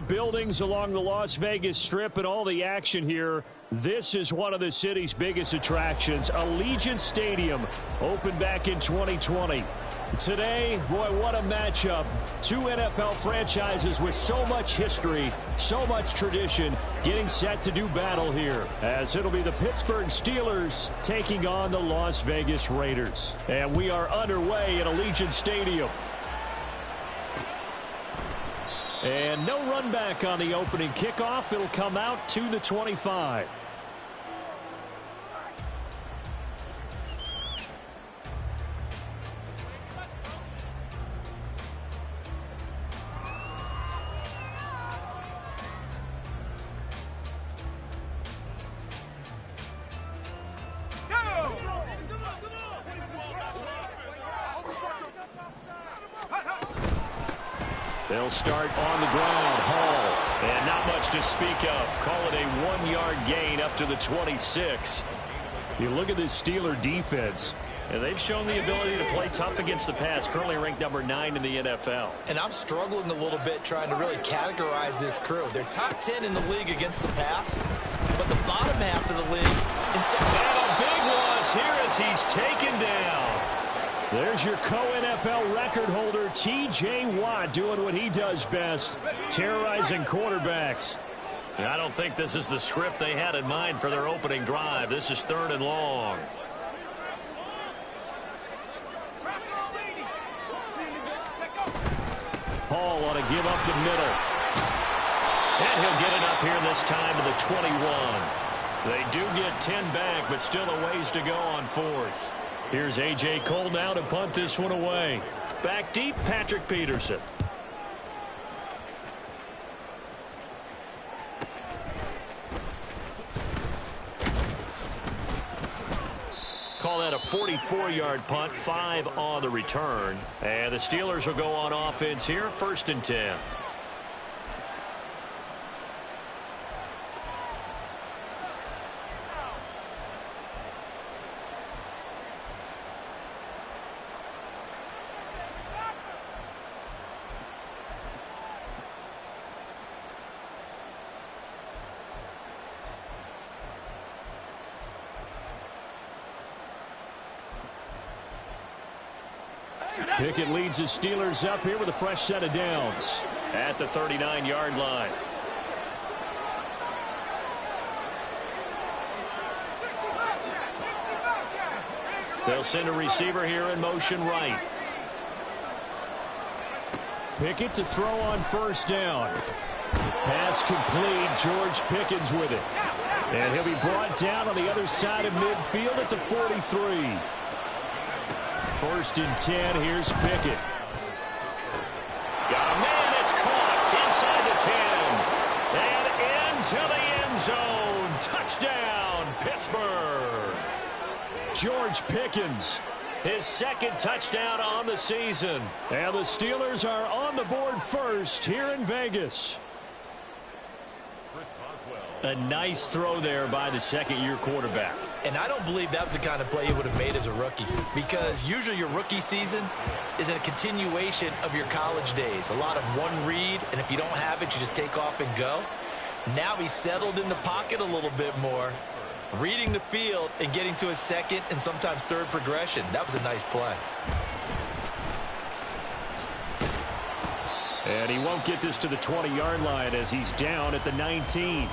buildings along the Las Vegas Strip and all the action here. This is one of the city's biggest attractions. Allegiant Stadium opened back in 2020. Today, boy, what a matchup. Two NFL franchises with so much history, so much tradition, getting set to do battle here, as it'll be the Pittsburgh Steelers taking on the Las Vegas Raiders. And we are underway at Allegiant Stadium. And no run back on the opening kickoff. It'll come out to the 25. They'll start on the ground. Hall. And not much to speak of. Call it a 1-yard gain up to the 26. You look at this Steeler defense. And they've shown the ability to play tough against the pass. Currently ranked number 9 in the NFL. And I'm struggling a little bit trying to really categorize this crew. They're top 10 in the league against the pass. But the bottom half of the league. And a big loss here as he's taken down. There's your co-NFL record holder, T.J. Watt, doing what he does best, terrorizing quarterbacks. I don't think this is the script they had in mind for their opening drive. This is 3rd and long. Hall ought to give up the middle. And he'll get it up here this time to the 21. They do get 10 back, but still a ways to go on 4th. Here's A.J. Cole now to punt this one away. Back deep, Patrick Peterson. Call that a 44-yard punt, 5 on the return. And the Steelers will go on offense here, 1st and 10. Pickett leads the Steelers up here with a fresh set of downs at the 39-yard line. They'll send a receiver here in motion right. Pickett to throw on 1st down. Pass complete. George Pickens with it. And he'll be brought down on the other side of midfield at the 43. 1st and 10. Here's Pickett. Got a man that's caught inside the 10. And into the end zone. Touchdown, Pittsburgh. George Pickens, his 2nd touchdown on the season. And the Steelers are on the board first here in Vegas. A nice throw there by the 2nd-year quarterback. And I don't believe that was the kind of play he would have made as a rookie, because usually your rookie season is a continuation of your college days. A lot of one read, and if you don't have it, you just take off and go. Now he's settled in the pocket a little bit more, reading the field and getting to his 2nd and sometimes 3rd progression. That was a nice play. And he won't get this to the 20-yard line as he's down at the 19.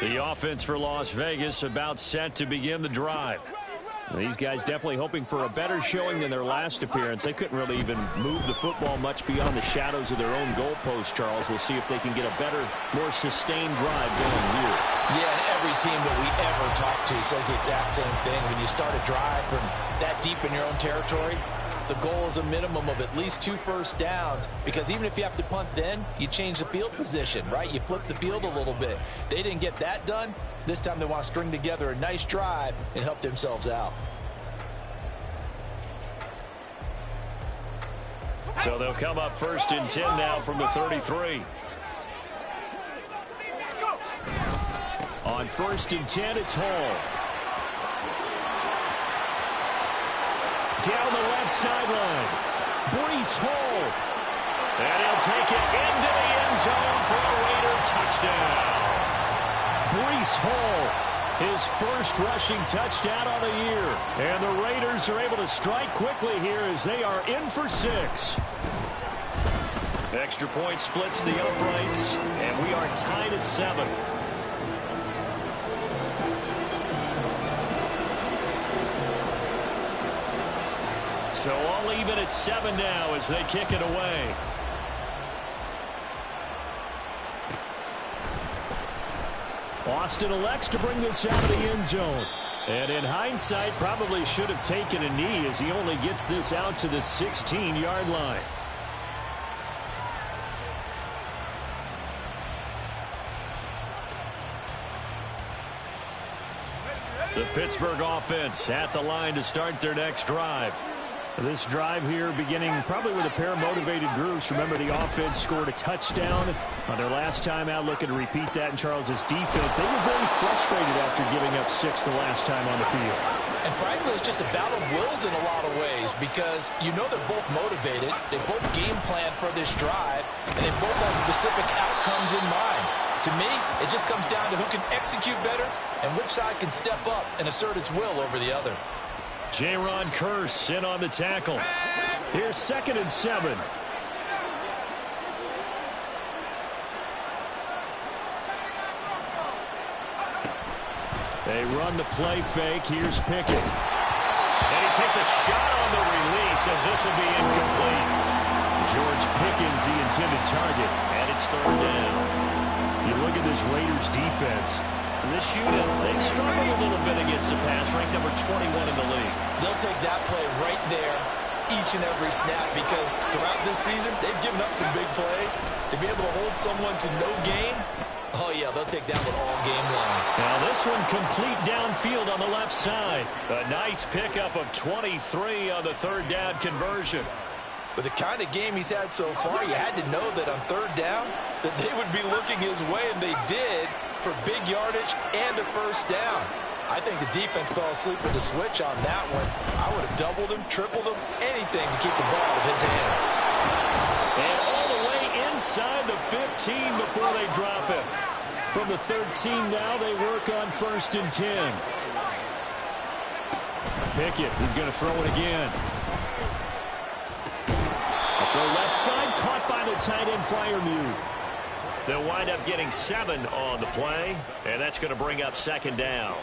The offense for Las Vegas about set to begin the drive. These guys definitely hoping for a better showing than their last appearance. They couldn't really even move the football much beyond the shadows of their own goalpost, Charles. We'll see if they can get a better, more sustained drive going here. Yeah, and every team that we ever talk to says the exact same thing. When you start a drive from that deep in your own territory, the goal is a minimum of at least 2 first downs, because even if you have to punt then, you change the field position, right? You flip the field a little bit. They didn't get that done. This time they want to string together a nice drive and help themselves out. So they'll come up 1st and 10 now from the 33. On 1st and 10, it's Hall. Down the left sideline. Breece Hall. And he'll take it into the end zone for a Raider touchdown. Breece Hall, his first rushing touchdown on the year. And the Raiders are able to strike quickly here as they are in for 6. Extra point splits the uprights, and we are tied at 7. So all even at 7 now as they kick it away. Austin elects to bring this out of the end zone. And in hindsight, probably should have taken a knee as he only gets this out to the 16-yard line. The Pittsburgh offense at the line to start their next drive. This drive here beginning probably with a pair of motivated groups. Remember, the offense scored a touchdown on their last time out, looking to repeat that in Charles's defense. They were very frustrated after giving up 6 the last time on the field. And frankly, it's just a battle of wills in a lot of ways, because you know they're both motivated, they both game plan for this drive, and they both have specific outcomes in mind. To me, it just comes down to who can execute better and which side can step up and assert its will over the other. Jaron Kearse in on the tackle. Here's 2nd and 7. They run the play fake. Here's Pickett. And he takes a shot on the release as this will be incomplete. George Pickens the intended target, and it's 3rd down. You look at this Raiders defense. This unit, they've struggled a little bit against the pass, ranked number 21 in the league. They'll take that play right there each and every snap, because throughout this season, they've given up some big plays. To be able to hold someone to no gain, oh yeah, they'll take that one all game long. Now this one complete downfield on the left side. A nice pickup of 23 on the 3rd down conversion. With the kind of game he's had so far, you had to know that on 3rd down, that they would be looking his way, and they did, for big yardage and a 1st down. I think the defense fell asleep with the switch on that one. I would have doubled him, tripled him, anything to keep the ball out of his hands. And all the way inside the 15 before they drop it. From the 13 now, they work on 1st and 10. Pickett is going to throw it again. Throw left side, caught by the tight end Freiermuth. They'll wind up getting 7 on the play, and that's going to bring up 2nd down.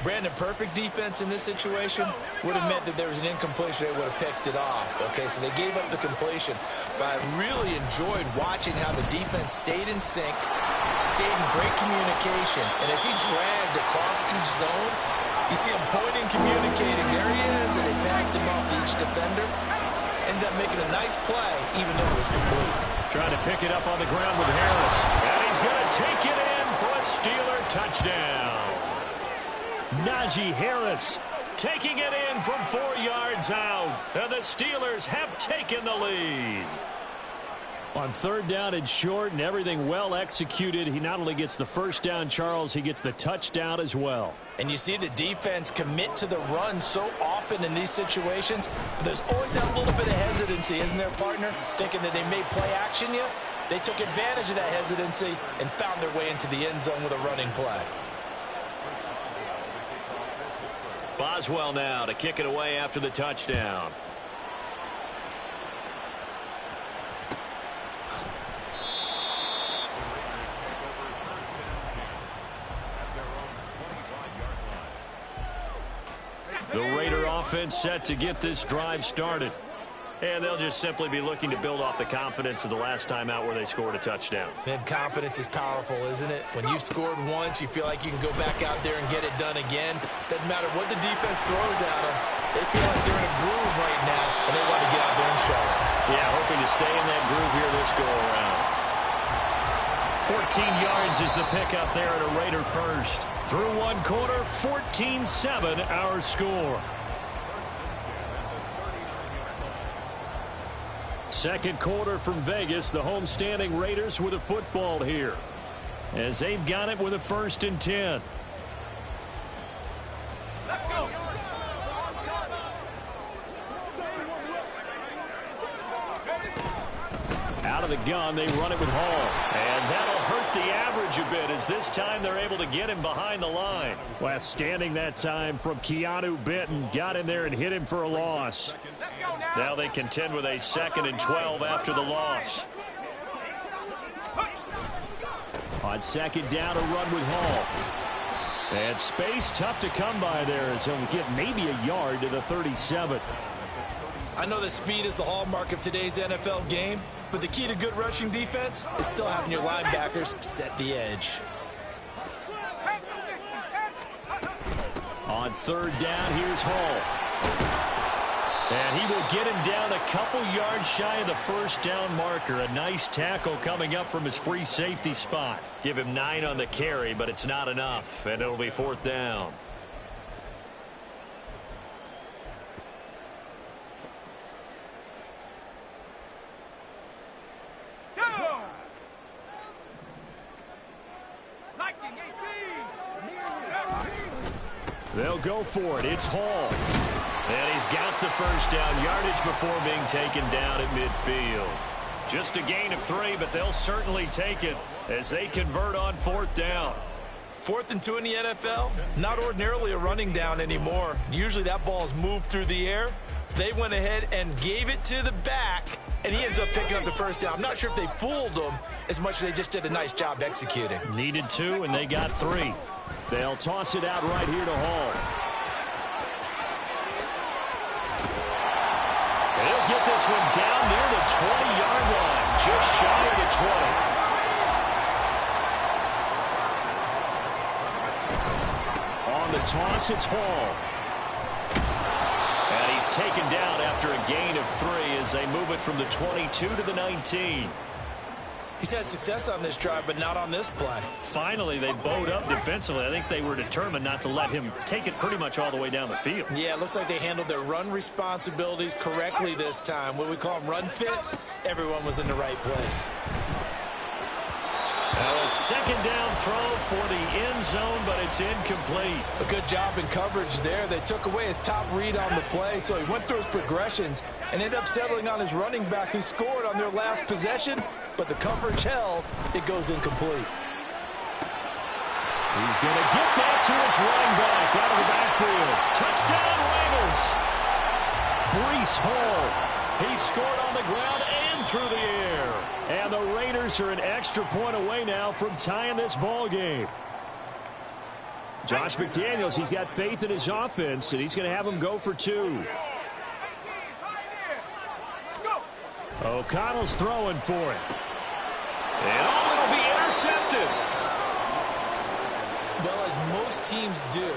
Brandon, perfect defense in this situation would have meant that there was an incompletion. They would have picked it off. Okay, so they gave up the completion. But I really enjoyed watching how the defense stayed in sync, stayed in great communication. And as he dragged across each zone, you see him pointing, communicating. There he is, and they passed him off to each defender. Ended up making a nice play, even though it was complete. Trying to pick it up on the ground with Harris. And he's going to take it in for a Steeler touchdown. Najee Harris taking it in from 4 yards out. And the Steelers have taken the lead. On 3rd down and short and everything well executed, he not only gets the 1st down, Charles, he gets the touchdown as well. And you see the defense commit to the run so often in these situations. There's always that little bit of hesitancy, isn't there, partner? Thinking that they may play action you. They took advantage of that hesitancy and found their way into the end zone with a running play. Boswell now to kick it away after the touchdown. The Raider offense set to get this drive started. And they'll just simply be looking to build off the confidence of the last time out where they scored a touchdown. And confidence is powerful, isn't it? When you've scored once, you feel like you can go back out there and get it done again. Doesn't matter what the defense throws at them. They feel like they're in a groove right now, and they want to get out there and show it. Yeah, hoping to stay in that groove here this go-around. 14 yards is the pickup there at a Raider first. Through one quarter, 14-7 our score. Second quarter from Vegas, the homestanding Raiders with a football here, as they've got it with a 1st and 10. Let's go. Out of the gun, they run it with Hall. And that'll hurt the average a bit, as this time they're able to get him behind the line. Well, standing that time from Keanu Benton. Got in there and hit him for a loss. Now they contend with a 2nd and 12 after the loss. On 2nd down, a run with Hall. And space tough to come by there, as he'll get maybe a yard to the 37. I know that speed is the hallmark of today's NFL game, but the key to good rushing defense is still having your linebackers set the edge. On 3rd down, here's Hall. And he will get him down a couple yards shy of the 1st down marker. A nice tackle coming up from his free safety spot. Give him 9 on the carry, but it's not enough, and it'll be 4th down. They'll go for it. It's Hall. And he's got the 1st down yardage before being taken down at midfield. Just a gain of 3, but they'll certainly take it as they convert on 4th down. 4th and 2 in the NFL, not ordinarily a running down anymore. Usually that ball is moved through the air. They went ahead and gave it to the back, and he ends up picking up the 1st down. I'm not sure if they fooled him as much as they just did a nice job executing. Needed 2, and they got 3. They'll toss it out right here to Hall. And he'll get this one down near the 20-yard line, just shy of the 20. On the toss, it's Hall. And he's taken down after a gain of 3 as they move it from the 22 to the 19. He's had success on this drive, but not on this play. Finally, they bowed up defensively. I think they were determined not to let him take it pretty much all the way down the field. Yeah, it looks like they handled their run responsibilities correctly this time. What we call them run fits, everyone was in the right place. Now a 2nd down throw for the end zone, but it's incomplete. A good job in coverage there. They took away his top read on the play, so he went through his progressions and ended up settling on his running back, who scored on their last possession, but the coverage held. It goes incomplete. He's going to get that to his running back out of the backfield. Touchdown, Raiders! Breece Hall. He scored on the ground and through the air. And the Raiders are an extra point away now from tying this ball game. Josh McDaniels, he's got faith in his offense, and he's going to have them go for 2. O'Connell's throwing for it. And it'll be intercepted. Well, as most teams do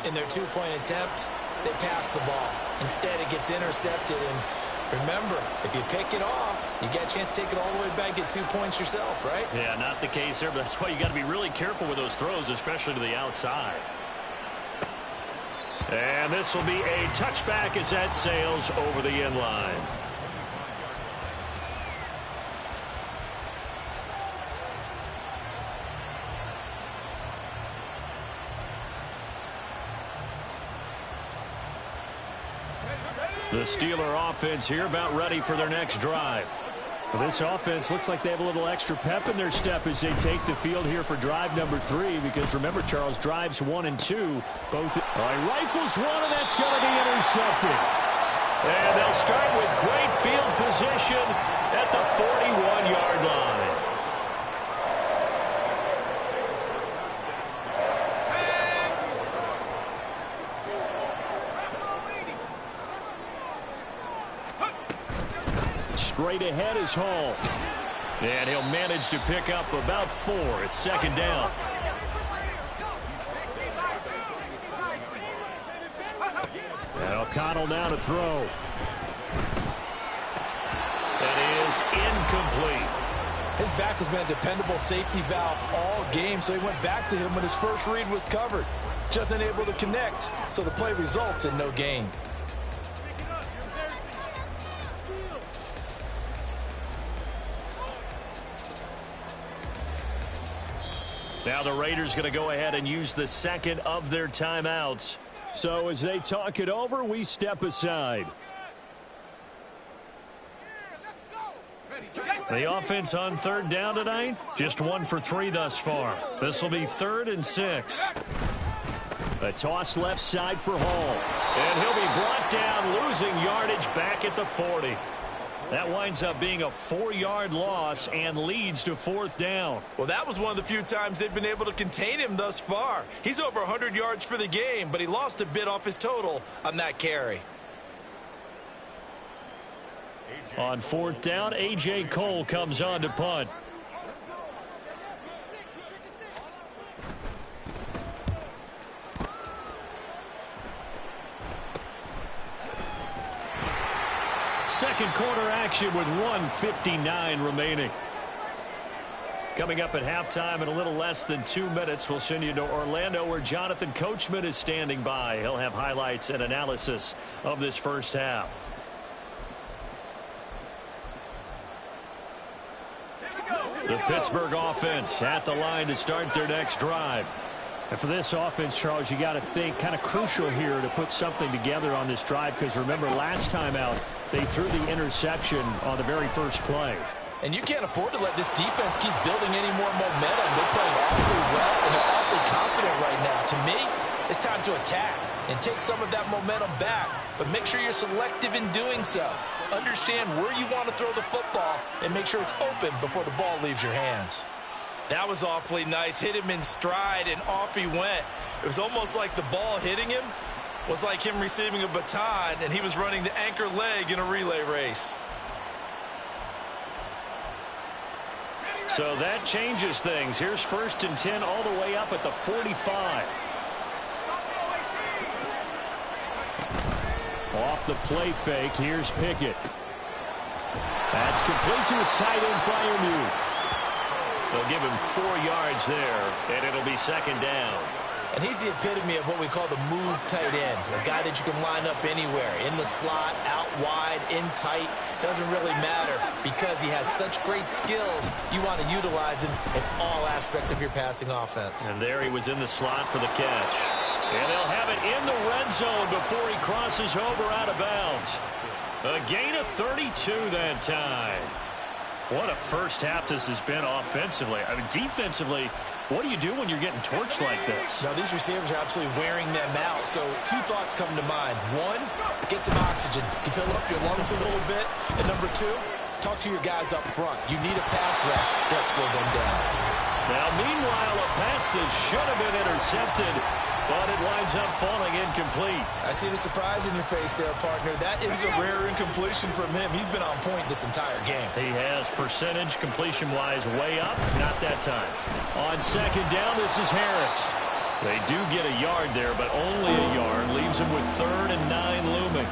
in their 2-point attempt, they pass the ball. Instead, it gets intercepted. And remember, if you pick it off, you get a chance to take it all the way back, get 2 points yourself, right? Yeah, not the case there, but that's why you got to be really careful with those throws, especially to the outside. And this will be a touchback as that sails over the end line. The Steeler offense here about ready for their next drive. Well, this offense looks like they have a little extra pep in their step as they take the field here for drive number 3, because remember, Charles, drives 1 and 2 both. Rifles one, and that's going to be intercepted. And they'll start with great field position at the 41-yard line. Straight ahead is Hall. And he'll manage to pick up about 4. It's 2nd down. And O'Connell now to throw. That is incomplete. His back has been a dependable safety valve all game, so he went back to him when his first read was covered. Just unable to connect, so the play results in no gain. Now the Raiders going to go ahead and use the second of their timeouts. So as they talk it over, we step aside. The offense on third down tonight, just 1 for 3 thus far. This will be 3rd and 6. A toss left side for Hall. And he'll be brought down, losing yardage back at the 40. That winds up being a 4-yard loss and leads to 4th down. Well, that was one of the few times they've been able to contain him thus far. He's over 100 yards for the game, but he lost a bit off his total on that carry. On 4th down, A.J. Cole comes on to punt. Second quarter action with 1:59 remaining. Coming up at halftime in a little less than 2 minutes, we'll send you to Orlando where Jonathan Coachman is standing by. He'll have highlights and analysis of this first half. The Pittsburgh offense at the line to start their next drive. And for this offense, Charles, you got to think kind of crucial here to put something together on this drive, because remember last time out they threw the interception on the very first play. And you can't afford to let this defense keep building any more momentum. They're playing awfully well, and they're awfully confident right now. To me, it's time to attack and take some of that momentum back. But make sure you're selective in doing so. Understand where you want to throw the football and make sure it's open before the ball leaves your hands. That was awfully nice. Hit him in stride, and off he went. It was almost like the ball hitting him was like him receiving a baton, and he was running the anchor leg in a relay race. So that changes things. Here's 1st and 10 all the way up at the 45. Off the play fake, here's Pickett. That's complete to his tight end, Freiermuth. They'll give him 4 yards there, and it'll be 2nd down. And he's the epitome of what we call the move tight end, a guy that you can line up anywhere, in the slot, out wide, in tight, doesn't really matter because he has such great skills. You want to utilize him in all aspects of your passing offense. And there he was in the slot for the catch. And they'll have it in the red zone before he crosses over out of bounds. A gain of 32 that time. What a first half this has been offensively. I mean, defensively, what do you do when you're getting torched like this? Now, these receivers are absolutely wearing them out. So 2 thoughts come to mind. 1, get some oxygen. You fill up your lungs a little bit. And number 2, talk to your guys up front. You need a pass rush to help slow them down. Now, meanwhile, a pass that should have been intercepted, but it winds up falling incomplete. I see the surprise in your face there, partner. That is a rare incompletion from him. He's been on point this entire game. He has percentage completion-wise way up. Not that time. On 2nd down, this is Harris. They do get a yard there, but only a yard. Leaves him with 3rd and 9 looming.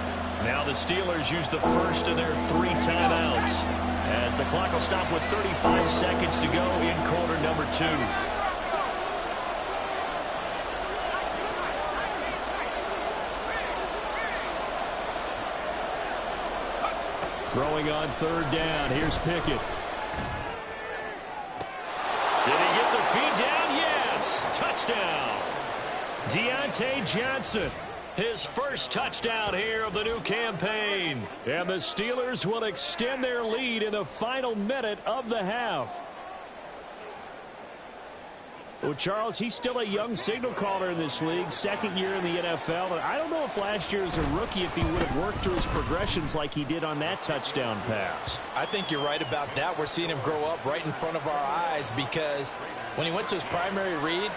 Now the Steelers use the first of their 3 timeouts, as the clock will stop with 35 seconds to go in quarter number 2. Throwing on 3rd down. Here's Pickett. Did he get the feed down? Yes. Touchdown. Deontay Johnson. His first touchdown here of the new campaign. And the Steelers will extend their lead in the final minute of the half. Well, Charles, he's still a young signal caller in this league, 2nd year in the NFL. And I don't know if last year as a rookie if he would have worked through his progressions like he did on that touchdown pass. I think you're right about that. We're seeing him grow up right in front of our eyes, because when he went to his primary read,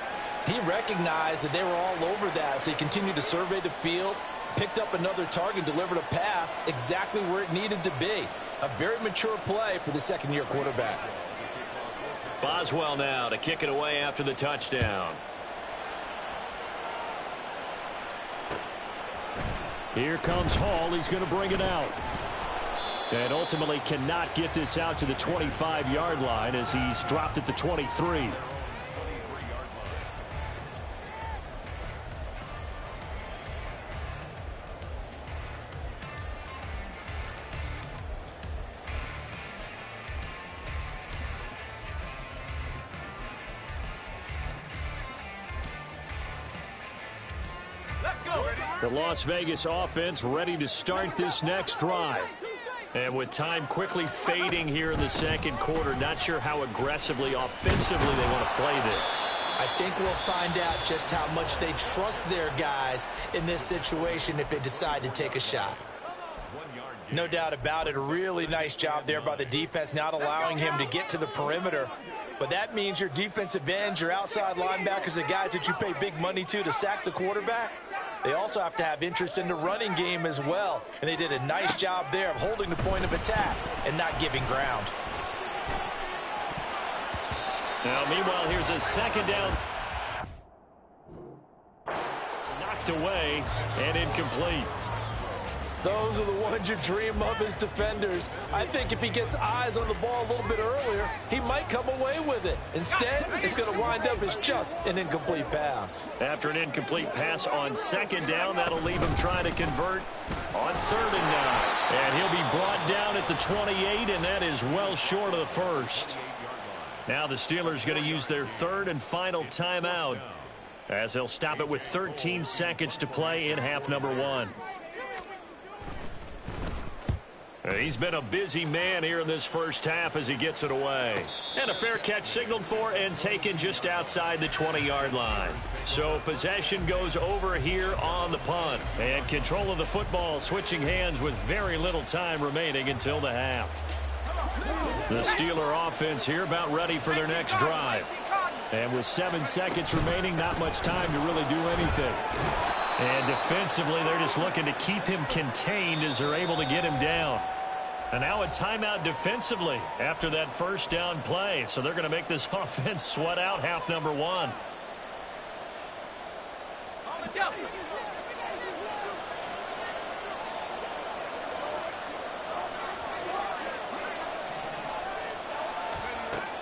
he recognized that they were all over that. So he continued to survey the field, picked up another target, delivered a pass exactly where it needed to be. A very mature play for the 2nd-year quarterback. Boswell now to kick it away after the touchdown. Here comes Hall. He's going to bring it out. And ultimately cannot get this out to the 25-yard line as he's dropped at the 23. The Las Vegas offense ready to start this next drive. And with time quickly fading here in the second quarter, not sure how aggressively, offensively they want to play this. I think we'll find out just how much they trust their guys in this situation if they decide to take a shot. No doubt about it. A really nice job there by the defense, not allowing him to get to the perimeter. But that means your defensive ends, your outside linebackers, the guys that you pay big money to sack the quarterback, they also have to have interest in the running game as well. And they did a nice job there of holding the point of attack and not giving ground. Now, meanwhile, here's a second down. It's knocked away and incomplete. Those are the ones you dream of as defenders. I think if he gets eyes on the ball a little bit earlier, he might come away with it. Instead, it's going to wind up as just an incomplete pass. After an incomplete pass on second down, that'll leave him trying to convert on 3rd and 9. And he'll be brought down at the 28, and that is well short of the first. Now the Steelers going to use their 3rd and final timeout as they'll stop it with 13 seconds to play in half number 1. He's been a busy man here in this first half as he gets it away. And a fair catch signaled for and taken just outside the 20-yard line. So possession goes over here on the punt. And control of the football switching hands with very little time remaining until the half. The Steeler offense here about ready for their next drive. And with 7 seconds remaining, not much time to really do anything. And defensively, they're just looking to keep him contained as they're able to get him down. And now a timeout defensively after that first down play. So they're going to make this offense sweat out half number 1.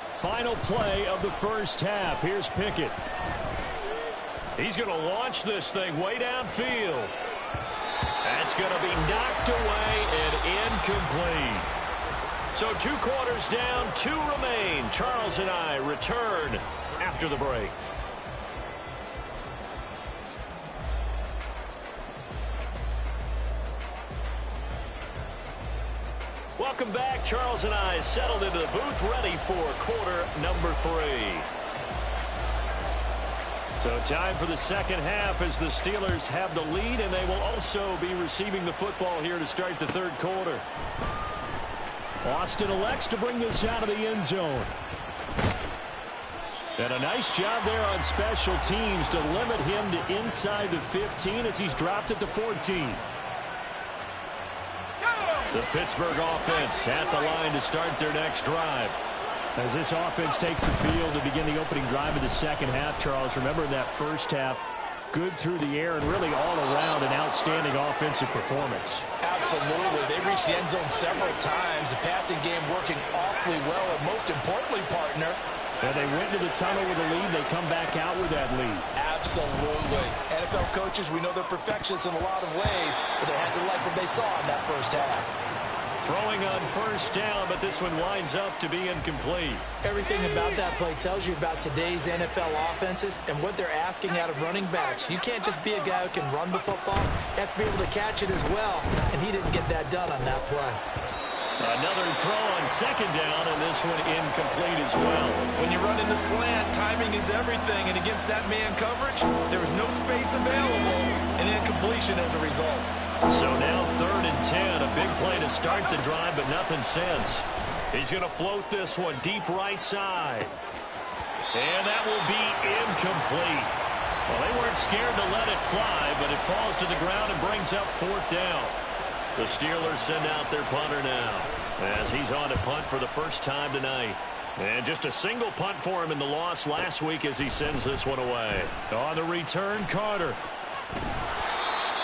Final play of the first half. Here's Pickett. He's going to launch this thing way downfield. That's going to be knocked away and incomplete. So 2 quarters down, 2 remain. Charles and I return after the break. Welcome back. Charles and I settled into the booth ready for quarter number 3. So time for the second half as the Steelers have the lead, and they will also be receiving the football here to start the 3rd quarter. Austin elects to bring this out of the end zone. And a nice job there on special teams to limit him to inside the 15 as he's dropped at the 14. The Pittsburgh offense at the line to start their next drive. As this offense takes the field to begin the opening drive of the second half, Charles, remember in that first half, good through the air and really all around an outstanding offensive performance. Absolutely. They reached the end zone several times. The passing game working awfully well, and most importantly, partner, and they went to the tunnel with a lead. They come back out with that lead. Absolutely. NFL coaches, we know they're perfectionists in a lot of ways, but they had to like what they saw in that first half. Throwing on first down, but this one winds up to be incomplete. Everything about that play tells you about today's NFL offenses and what they're asking out of running backs. You can't just be a guy who can run the football. You have to be able to catch it as well, and he didn't get that done on that play. Another throw on second down, and this one incomplete as well. When you run in the slant, timing is everything, and against that man coverage, there was no space available, and incompletion as a result. So now 3rd and 10, a big play to start the drive, but nothing since. He's going to float this one deep right side. And that will be incomplete. Well, they weren't scared to let it fly, but it falls to the ground and brings up 4th down. The Steelers send out their punter now as he's on to punt for the first time tonight. And just a single punt for him in the loss last week as he sends this one away. On the return, Carter.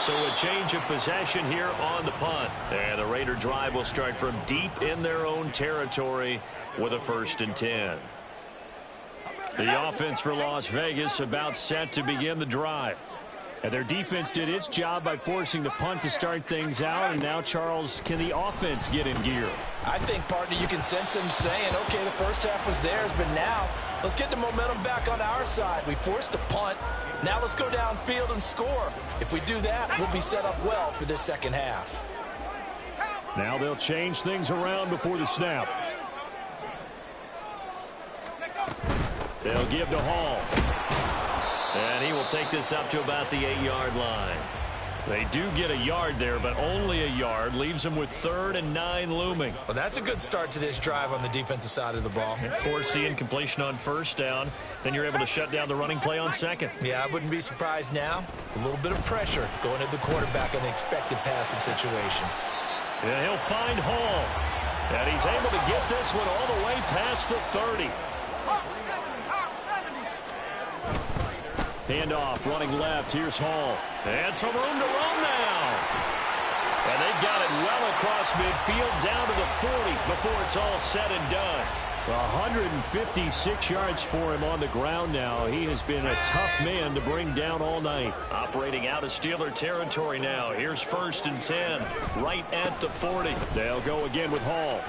So a change of possession here on the punt. And the Raider drive will start from deep in their own territory with a 1st and 10. The offense for Las Vegas about set to begin the drive. And their defense did its job by forcing the punt to start things out. And now, Charles, can the offense get in gear? I think, partner, you can sense them saying, okay, the first half was theirs, but now let's get the momentum back on our side. We forced a punt. Now let's go downfield and score. If we do that, we'll be set up well for this second half. Now they'll change things around before the snap. They'll give to Hall. And he will take this up to about the 8-yard line. They do get a yard there, but only a yard. Leaves them with 3rd and 9 looming. Well, that's a good start to this drive on the defensive side of the ball. Force the incompletion on 1st down. Then you're able to shut down the running play on 2nd. Yeah, I wouldn't be surprised now. A little bit of pressure going at the quarterback in the expected passing situation. And he'll find Hall. And he's able to get this one all the way past the 30. Handoff, running left. Here's Hall. And some room to run now. And they've got it well across midfield down to the 40 before it's all said and done. 156 yards for him on the ground now. He has been a tough man to bring down all night. Operating out of Steeler territory now. Here's 1st and 10, right at the 40. They'll go again with Hall.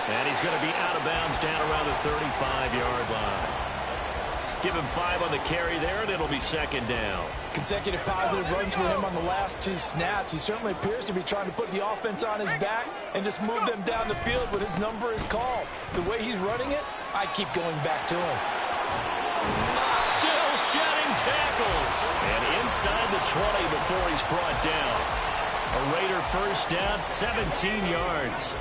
And he's going to be out of bounds down around the 35-yard line. Give him 5 on the carry there, and it'll be 2nd down. Consecutive positive runs for him on the last 2 snaps. He certainly appears to be trying to put the offense on his back and just move them down the field when his number is called. The way he's running it, I keep going back to him. Still shedding tackles. And inside the 20 before he's brought down. A Raider 1st down, 17 yards.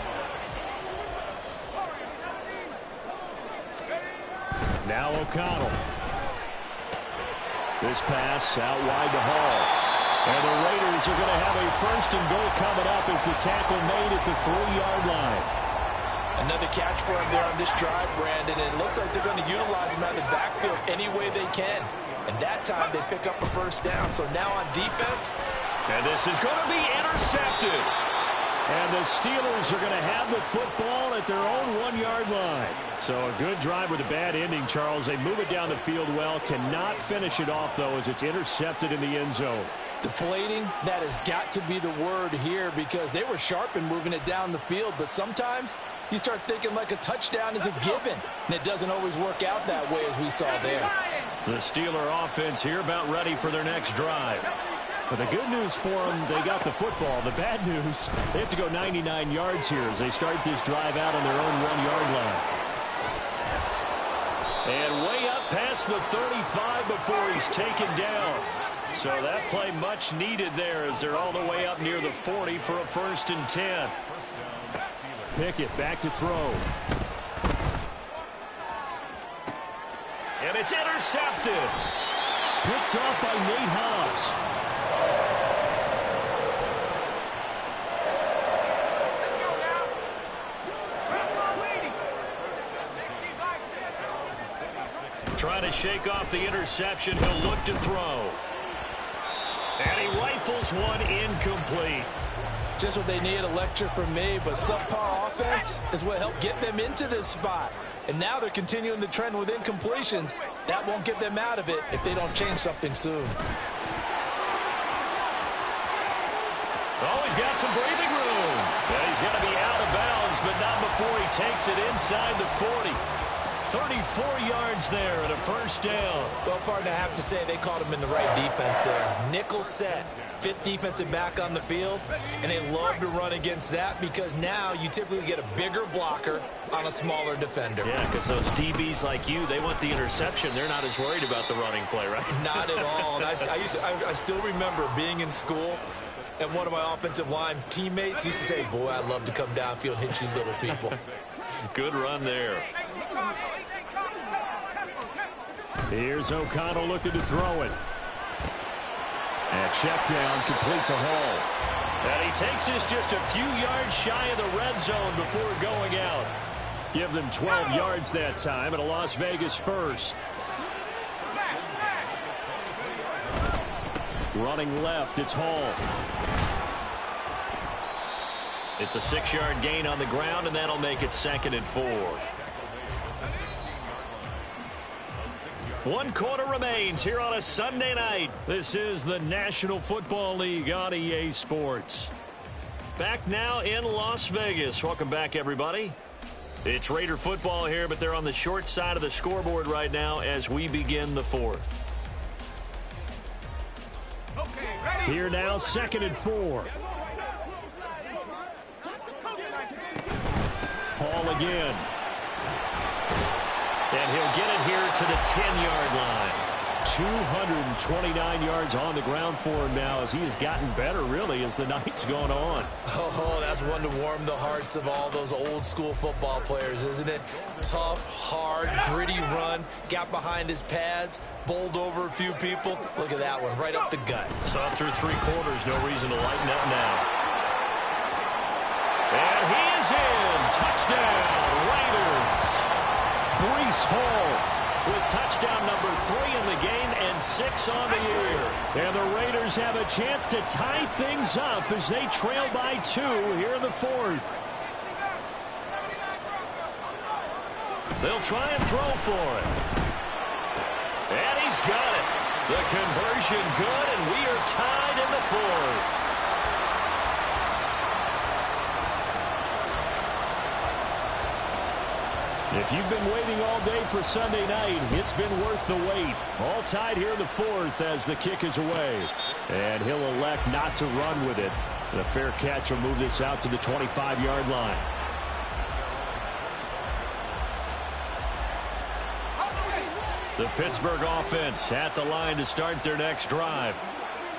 Now O'Connell. This pass out wide to Hall. And the Raiders are going to have a 1st and goal coming up as the tackle made at the 3-yard line. Another catch for him there on this drive, Brandon. And it looks like they're going to utilize him out of the backfield any way they can. And that time they pick up a 1st down. So now on defense. And this is going to be intercepted. And the Steelers are going to have the football at their own 1-yard line. So a good drive with a bad ending, Charles. They move it down the field well. Cannot finish it off, though, as it's intercepted in the end zone. Deflating, that has got to be the word here because they were sharp in moving it down the field. But sometimes you start thinking like a touchdown is a given. And it doesn't always work out that way as we saw there. The Steeler offense here about ready for their next drive. But the good news for them, they got the football. The bad news, they have to go 99 yards here as they start this drive out on their own 1-yard line. And way up past the 35 before he's taken down. So that play much needed there as they're all the way up near the 40 for a 1st and 10. Pickett back to throw. And it's intercepted. Picked off by Nate Hobbs. Trying to shake off the interception. He'll look to throw. And he rifles one incomplete. Just what they need, a lecture from me, but subpar offense is what helped get them into this spot. And now they're continuing the trend with incompletions. That won't get them out of it if they don't change something soon. Oh, he's got some breathing room. And he's going to be out of bounds, but not before he takes it inside the 40. 34 yards there and a 1st down. Well, partner, I have to say they called him in the right defense there. Nickel set, 5th defensive back on the field, and they love to run against that because now you typically get a bigger blocker on a smaller defender. Yeah, because those DBs like you, they want the interception. They're not as worried about the running play, right? Not at all. And I still remember being in school, and one of my offensive line teammates used to say, boy, I'd love to come downfield and hit you little people. Good run there. Here's O'Connell looking to throw it. And check down, complete to Hall. And he takes this just a few yards shy of the red zone before going out. Give them 12 yards that time and a Las Vegas 1st. Running left, it's Hall. It's a 6-yard gain on the ground, and that'll make it 2nd and 4. 1 quarter remains here on a Sunday night. This is the National Football League on EA Sports. Back now in Las Vegas. Welcome back, everybody. It's Raider football here, but they're on the short side of the scoreboard right now as we begin the 4th. Here now, 2nd and 4. Hall again. And he'll get it here to the 10-yard line. 229 yards on the ground for him now as he has gotten better, really, as the night's gone on. Oh, that's one to warm the hearts of all those old-school football players, isn't it? Tough, hard, gritty run, got behind his pads, bowled over a few people. Look at that one, right up the gut. Saw through 3 quarters, no reason to lighten up now. And he is in. Touchdown, Raiders. Breece Hall with touchdown number 3 in the game and 6 on the year. And the Raiders have a chance to tie things up as they trail by 2 here in the 4th. They'll try and throw for it. And he's got it. The conversion good, and we are tied in the 4th. If you've been waiting all day for Sunday night, it's been worth the wait. All tied here in the 4th as the kick is away. And he'll elect not to run with it. And a fair catch will move this out to the 25-yard line. The Pittsburgh offense at the line to start their next drive.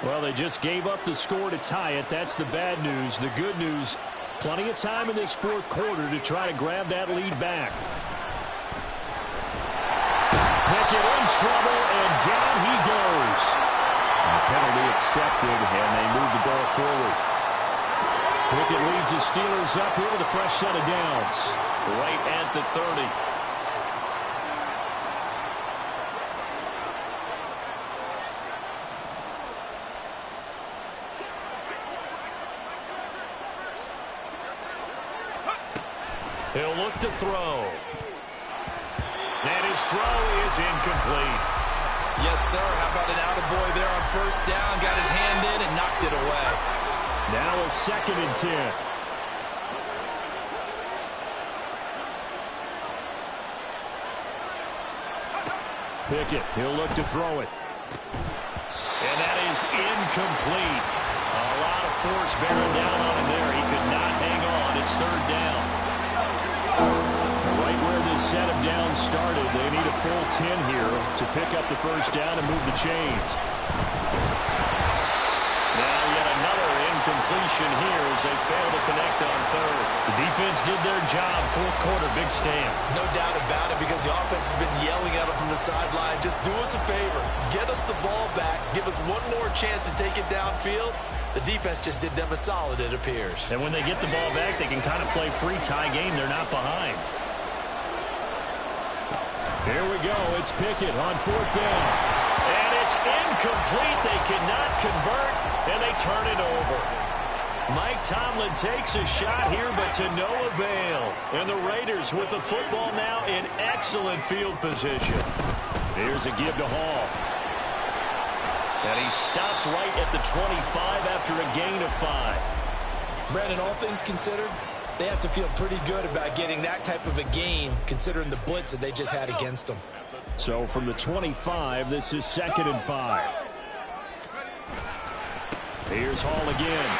Well, they just gave up the score to tie it. That's the bad news. The good news, plenty of time in this 4th quarter to try to grab that lead back. Pickett in trouble, and down he goes. And the penalty accepted, and they move the ball forward. Pickett leads the Steelers up here with a fresh set of downs. Right at the 30. He'll look to throw. And his throw is incomplete. Yes, sir. How about an attaboy there on 1st down? Got his hand in and knocked it away. Now a 2nd and 10. Pickett, he'll look to throw it. And that is incomplete. A lot of force bearing down on him there. He could not hang on. It's 3rd down. Right where this set of downs started, they need a full 10 here to pick up the 1st down and move the chains. Now yet another incompletion here as they fail to connect on 3rd. The defense did their job. 4th quarter, big stand. No doubt about it, because the offense has been yelling at them from the sideline. Just do us a favor. Get us the ball back. Give us one more chance to take it downfield. The defense just did them a solid, it appears. And when they get the ball back, they can kind of play free tie game. They're not behind. Here we go. It's Pickett on 4th down. And it's incomplete. They cannot convert, and they turn it over. Mike Tomlin takes a shot here, but to no avail. And the Raiders with the football now in excellent field position. Here's a give to Hall. And he stopped right at the 25 after a gain of 5. Brandon, all things considered, they have to feel pretty good about getting that type of a gain, considering the blitz that they just had against them. So from the 25, this is 2nd and 5. Here's Hall again.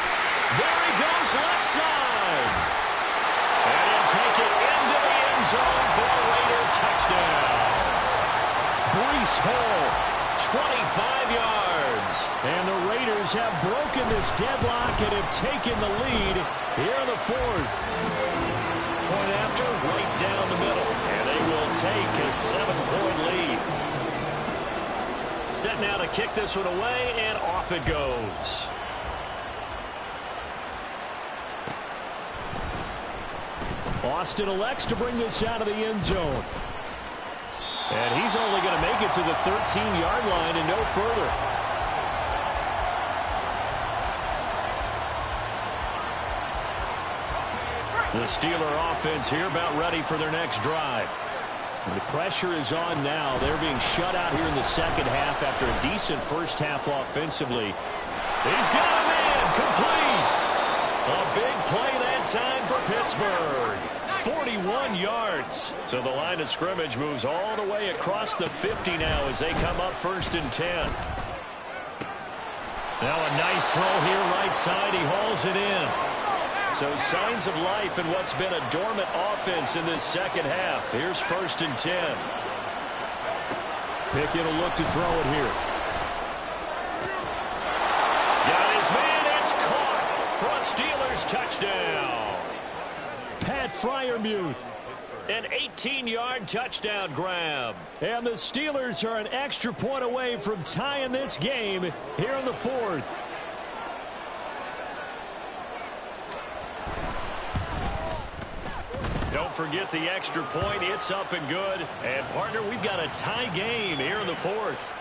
There he goes, left side. And he'll take it into the end zone for a Raider touchdown. Breece Hall, 25 yards. And the Raiders have broken this deadlock and have taken the lead here in the 4th. Point after, right down the middle. And they will take a 7-point lead. Set now to kick this one away, and off it goes. Austin elects to bring this out of the end zone. And he's only going to make it to the 13-yard line and no further. The Steeler offense here about ready for their next drive. And the pressure is on now. They're being shut out here in the second half after a decent first half offensively. He's got a man complete. A big play that time for Pittsburgh. 41 yards. So the line of scrimmage moves all the way across the 50 now as they come up 1st and 10. Now a nice throw here right side. He hauls it in. So signs of life in what's been a dormant offense in this second half. Here's 1st and 10. Pickett will look to throw it here. Got his man. It's caught for a Steelers touchdown. Pat Freiermuth. An 18-yard touchdown grab. And the Steelers are an extra point away from tying this game here in the 4th. Don't forget the extra point. It's up and good. And, partner, we've got a tie game here in the 4th.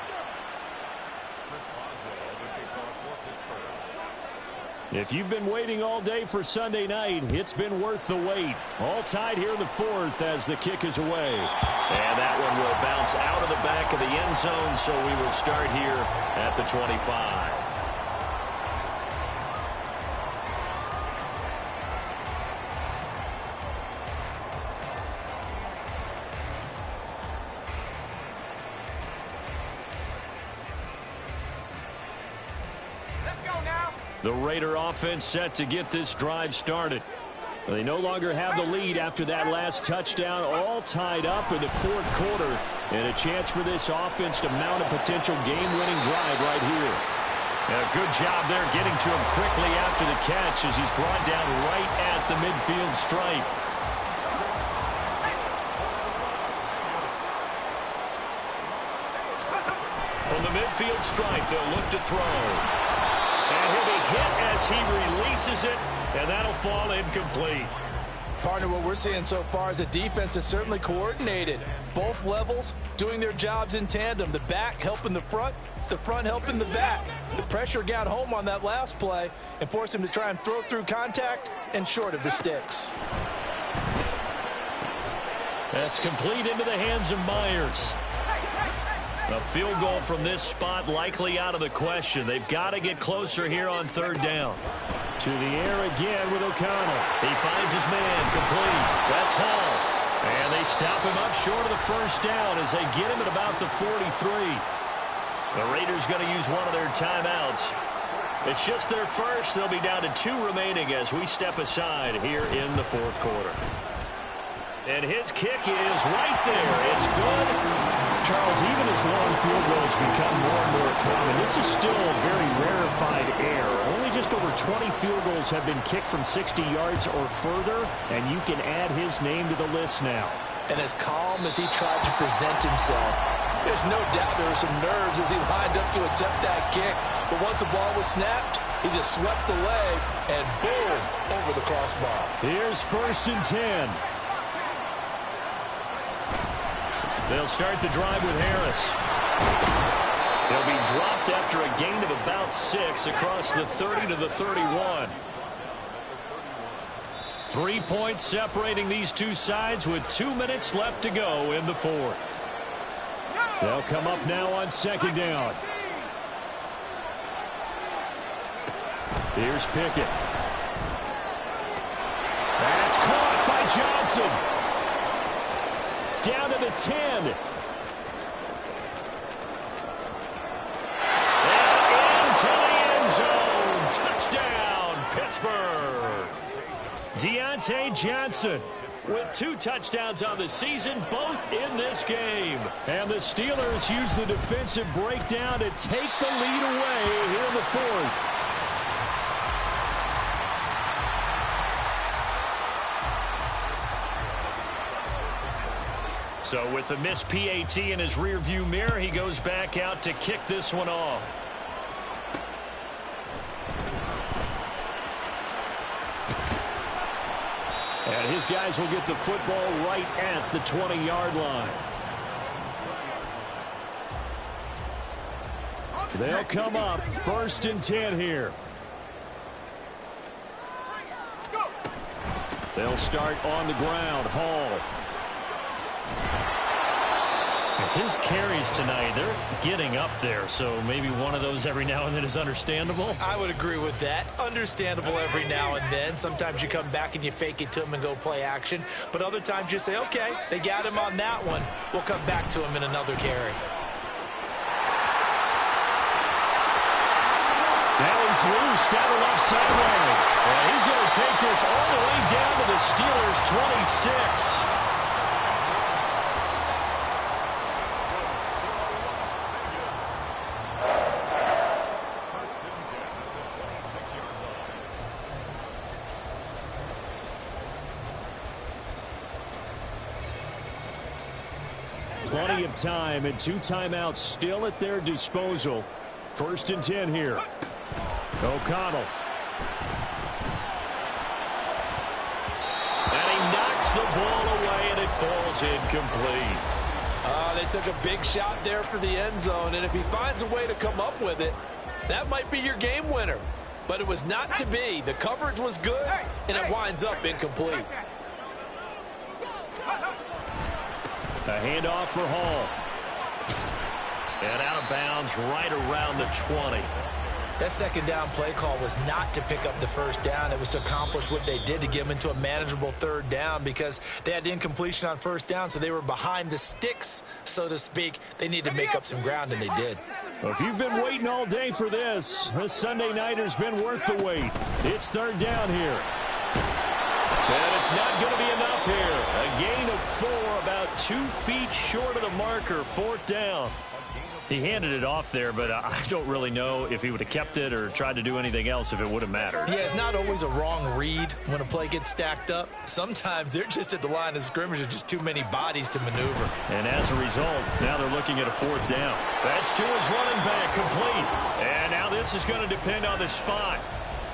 If you've been waiting all day for Sunday night, it's been worth the wait. All tied here in the 4th as the kick is away. And that one will bounce out of the back of the end zone, so we will start here at the 25. The Raider offense set to get this drive started. They no longer have the lead after that last touchdown, all tied up in the 4th quarter, and a chance for this offense to mount a potential game-winning drive right here. And a good job there getting to him quickly after the catch as he's brought down right at the midfield stripe. From the midfield stripe, they'll look to throw. And he'll be hit as he releases it, and that'll fall incomplete. Partner, what we're seeing so far is a defense that's certainly coordinated. Both levels doing their jobs in tandem. The back helping the front helping the back. The pressure got home on that last play and forced him to try and throw through contact and short of the sticks. That's complete into the hands of Myers. A field goal from this spot likely out of the question. They've got to get closer here on 3rd down. To the air again with O'Connell. He finds his man complete. That's Hall. And they stop him up short of the 1st down as they get him at about the 43. The Raiders going to use one of their timeouts. It's just their first. They'll be down to 2 remaining as we step aside here in the 4th quarter. And his kick is right there. It's good. Charles, even as long field goals become more and more common, this is still a very rarefied air. Only just over 20 field goals have been kicked from 60 yards or further, and you can add his name to the list now. And as calm as he tried to present himself, there's no doubt there were some nerves as he lined up to attempt that kick. But once the ball was snapped, he just swept the leg and boom, over the crossbar. Here's 1st and 10. They'll start the drive with Harris. He'll be dropped after a gain of about 6 across the 30 to the 31. 3 points separating these two sides with 2 minutes left to go in the 4th. They'll come up now on 2nd down. Here's Pickett. That's caught by Johnson. Down to the 10. And into the end zone. Touchdown, Pittsburgh. Deontay Johnson with 2 touchdowns on the season, both in this game. And the Steelers use the defensive breakdown to take the lead away here in the 4th. So with the missed PAT in his rearview mirror, he goes back out to kick this one off. And his guys will get the football right at the 20-yard line. They'll come up 1st and 10 here. They'll start on the ground. Hall. His carries tonight, they're getting up there, so maybe one of those every now and then is understandable. I would agree with that. Understandable every now and then. Sometimes you come back and you fake it to him and go play action. But other times you say, okay, they got him on that one. We'll come back to him in another carry. Now he's loose down the left sideline. And he's going to take this all the way down to the Steelers' 26. Plenty of time and 2 timeouts still at their disposal. 1st and 10 here. O'Connell. And he knocks the ball away, and it falls incomplete. They took a big shot there for the end zone, and if he finds a way to come up with it, that might be your game winner. But it was not to be. The coverage was good, and it winds up incomplete. A handoff for Hall. And out of bounds right around the 20. That second down play call was not to pick up the first down. It was to accomplish what they did to get them into a manageable 3rd down because they had incompletion on 1st down, so they were behind the sticks, so to speak. They needed to make up some ground, and they did. Well, if you've been waiting all day for this Sunday nighter's been worth the wait. It's 3rd down here. And it's not going to be enough here. A gain of 4, about 2 feet short of the marker, 4th down. He handed it off there, but I don't really know if he would have kept it or tried to do anything else if it would have mattered. Yeah, it's not always a wrong read when a play gets stacked up. Sometimes they're just at the line of scrimmage. There's just too many bodies to maneuver. And as a result, now they're looking at a 4th down. That's to his running back, complete. And now this is going to depend on the spot.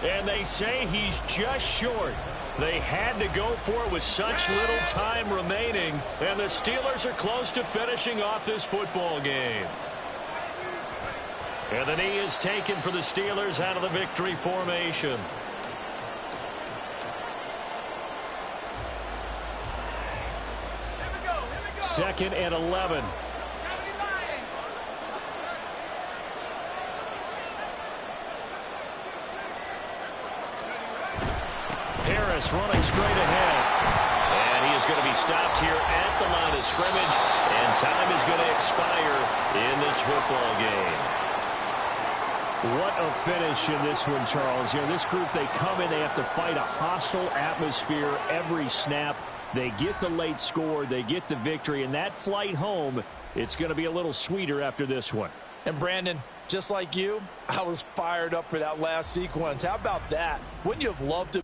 And they say he's just short. They had to go for it with such little time remaining. And the Steelers are close to finishing off this football game. And the knee is taken for the Steelers out of the victory formation. Second and 11. Harris running straight ahead. And he is going to be stopped here at the line of scrimmage. And time is going to expire in this football game. What a finish in this one, Charles. You know, this group, they come in, they have to fight a hostile atmosphere every snap. They get the late score, they get the victory, and that flight home, it's going to be a little sweeter after this one. And Brandon, just like you, I was fired up for that last sequence. How about that? Wouldn't you have loved to